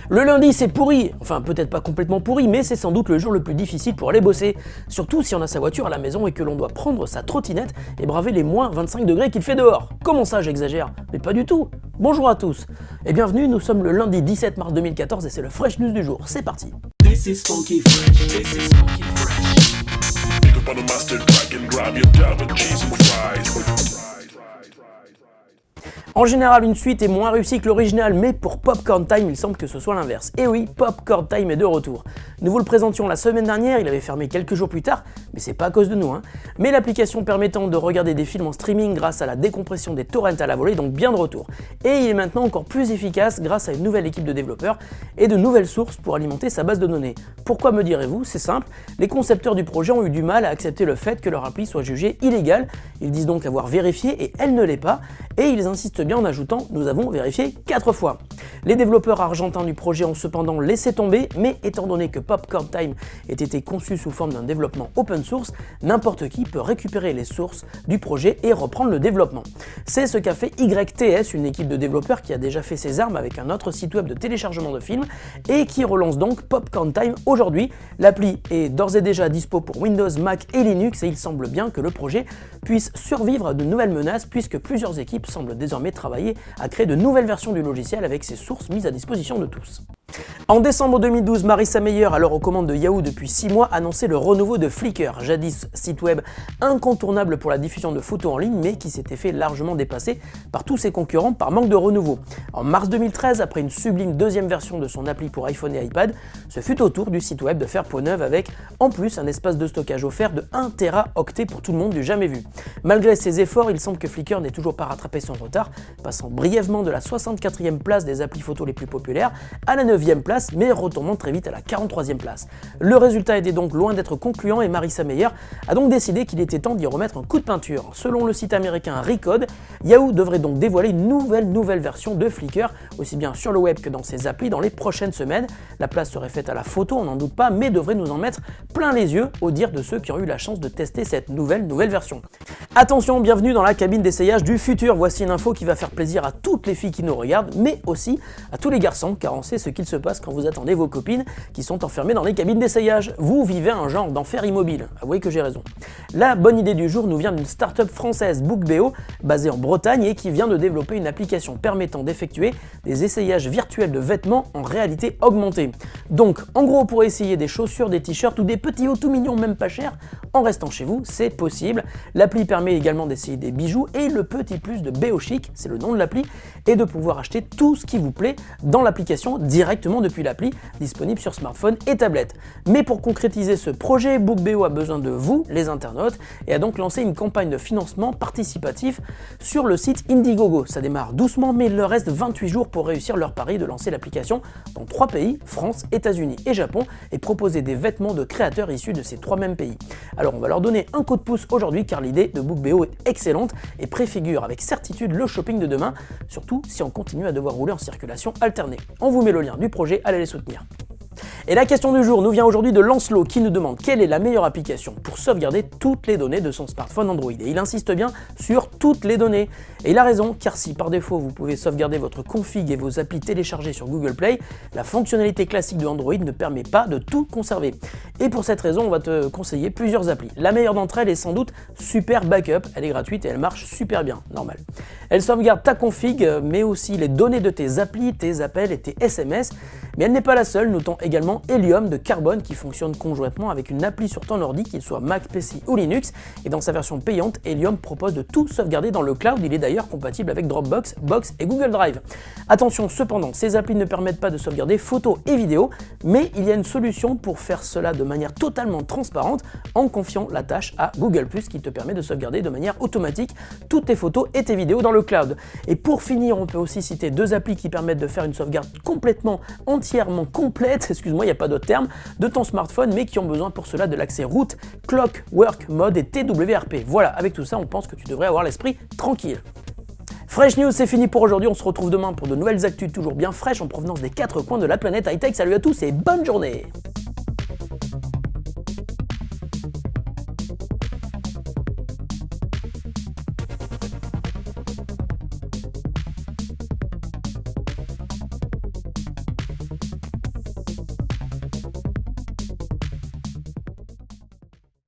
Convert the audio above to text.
Le lundi c'est pourri, enfin peut-être pas complètement pourri, mais c'est sans doute le jour le plus difficile pour aller bosser, surtout si on a sa voiture à la maison et que l'on doit prendre sa trottinette et braver les moins 25 degrés qu'il fait dehors. Comment ça j'exagère? Mais pas du tout. Bonjour à tous et bienvenue, nous sommes le lundi 17 mars 2014 et c'est le Fresh News du jour, c'est parti. This is funky fresh. This is funky fresh. Pick up on a mustard pack and grab your double cheese and fries. En général, une suite est moins réussie que l'original, mais pour Popcorn Time, il semble que ce soit l'inverse. Et oui, Popcorn Time est de retour. Nous vous le présentions la semaine dernière, il avait fermé quelques jours plus tard, mais c'est pas à cause de nous, hein. Mais l'application permettant de regarder des films en streaming grâce à la décompression des torrents à la volée, donc bien de retour. Et il est maintenant encore plus efficace grâce à une nouvelle équipe de développeurs et de nouvelles sources pour alimenter sa base de données. Pourquoi me direz-vous? C'est simple, les concepteurs du projet ont eu du mal à accepter le fait que leur appli soit jugée illégale. Ils disent donc avoir vérifié et elle ne l'est pas, et ils insistent bien en ajoutant « nous avons vérifié 4 fois ». Les développeurs argentins du projet ont cependant laissé tomber, mais étant donné que Popcorn Time ait été conçu sous forme d'un développement open source, n'importe qui peut récupérer les sources du projet et reprendre le développement. C'est ce qu'a fait YTS, une équipe de développeurs qui a déjà fait ses armes avec un autre site web de téléchargement de films et qui relance donc Popcorn Time aujourd'hui. L'appli est d'ores et déjà dispo pour Windows, Mac et Linux et il semble bien que le projet puisse survivre à de nouvelles menaces puisque plusieurs équipes semblent désormais travailler à créer de nouvelles versions du logiciel avec ses sources mises à disposition de tous. En décembre 2012, Marissa Mayer, alors aux commandes de Yahoo depuis 6 mois, annonçait le renouveau de Flickr, jadis site web incontournable pour la diffusion de photos en ligne, mais qui s'était fait largement dépasser par tous ses concurrents par manque de renouveau. En mars 2013, après une sublime deuxième version de son appli pour iPhone et iPad, ce fut au tour du site web de faire peau neuve avec, en plus, un espace de stockage offert de 1 Teraoctet pour tout le monde du jamais vu. Malgré ses efforts, il semble que Flickr n'ait toujours pas rattrapé son retard, passant brièvement de la 64e place des applis photos les plus populaires à la 9e place, mais retombant très vite à la 43e place. Le résultat était donc loin d'être concluant et Marissa Mayer a donc décidé qu'il était temps d'y remettre un coup de peinture. Selon le site américain Recode, Yahoo devrait donc dévoiler une nouvelle version de Flickr, aussi bien sur le web que dans ses applis dans les prochaines semaines. La place serait faite à la photo, on n'en doute pas, mais devrait nous en mettre plein les yeux, au dire de ceux qui ont eu la chance de tester cette nouvelle version. Attention, bienvenue dans la cabine d'essayage du futur. Voici une info qui va faire plaisir à toutes les filles qui nous regardent, mais aussi à tous les garçons, car on sait ce qu'il se passe quand vous attendez vos copines qui sont enfermées dans les cabines d'essayage. Vous vivez un genre d'enfer immobile, avouez que j'ai raison. La bonne idée du jour nous vient d'une start-up française, Bookbeo, basée en Bretagne et qui vient de développer une application permettant d'effectuer des essayages virtuels de vêtements en réalité augmentée. Donc, en gros, pour essayer des chaussures, des t-shirts ou des petits hauts tout mignons, même pas chers, en restant chez vous, c'est possible. L'appli permet également d'essayer des bijoux et le petit plus de Beochic, c'est le nom de l'appli, et de pouvoir acheter tout ce qui vous plaît dans l'application directement depuis l'appli, disponible sur smartphone et tablette. Mais pour concrétiser ce projet, Bookbeo a besoin de vous, les internautes, et a donc lancé une campagne de financement participatif sur le site Indiegogo. Ça démarre doucement, mais il leur reste 28 jours pour réussir leur pari de lancer l'application dans 3 pays, France, États-Unis et Japon, et proposer des vêtements de créateurs issus de ces 3 mêmes pays. Alors on va leur donner un coup de pouce aujourd'hui car l'idée de Bookbeo est excellente et préfigure avec certitude le shopping de demain, surtout si on continue à devoir rouler en circulation alternée. On vous met le lien du projet, allez les soutenir. Et la question du jour nous vient aujourd'hui de Lancelot qui nous demande quelle est la meilleure application pour sauvegarder toutes les données de son smartphone Android. Et il insiste bien sur toutes les données. Et il a raison, car si par défaut vous pouvez sauvegarder votre config et vos applis téléchargés sur Google Play, la fonctionnalité classique de Android ne permet pas de tout conserver. Et pour cette raison, on va te conseiller plusieurs applis. La meilleure d'entre elles est sans doute Super Backup, elle est gratuite et elle marche super bien, normal. Elle sauvegarde ta config, mais aussi les données de tes applis, tes appels et tes SMS. Mais elle n'est pas la seule, notons également Helium de Carbone qui fonctionne conjointement avec une appli sur ton ordi, qu'il soit Mac, PC ou Linux. Et dans sa version payante, Helium propose de tout sauvegarder dans le cloud. Il est d'ailleurs compatible avec Dropbox, Box et Google Drive. Attention cependant, ces applis ne permettent pas de sauvegarder photos et vidéos, mais il y a une solution pour faire cela de manière totalement transparente en confiant la tâche à Google+, qui te permet de sauvegarder de manière automatique toutes tes photos et tes vidéos dans le cloud. Et pour finir, on peut aussi citer 2 applis qui permettent de faire une sauvegarde complètement, entièrement complète, excuse-moi, il n'y a pas d'autre terme, de ton smartphone, mais qui ont besoin pour cela de l'accès root, clock, work mode et TWRP. Voilà, avec tout ça, on pense que tu devrais avoir l'esprit tranquille. Fresh News, c'est fini pour aujourd'hui, on se retrouve demain pour de nouvelles actus toujours bien fraîches en provenance des 4 coins de la planète high-tech. Salut à tous et bonne journée!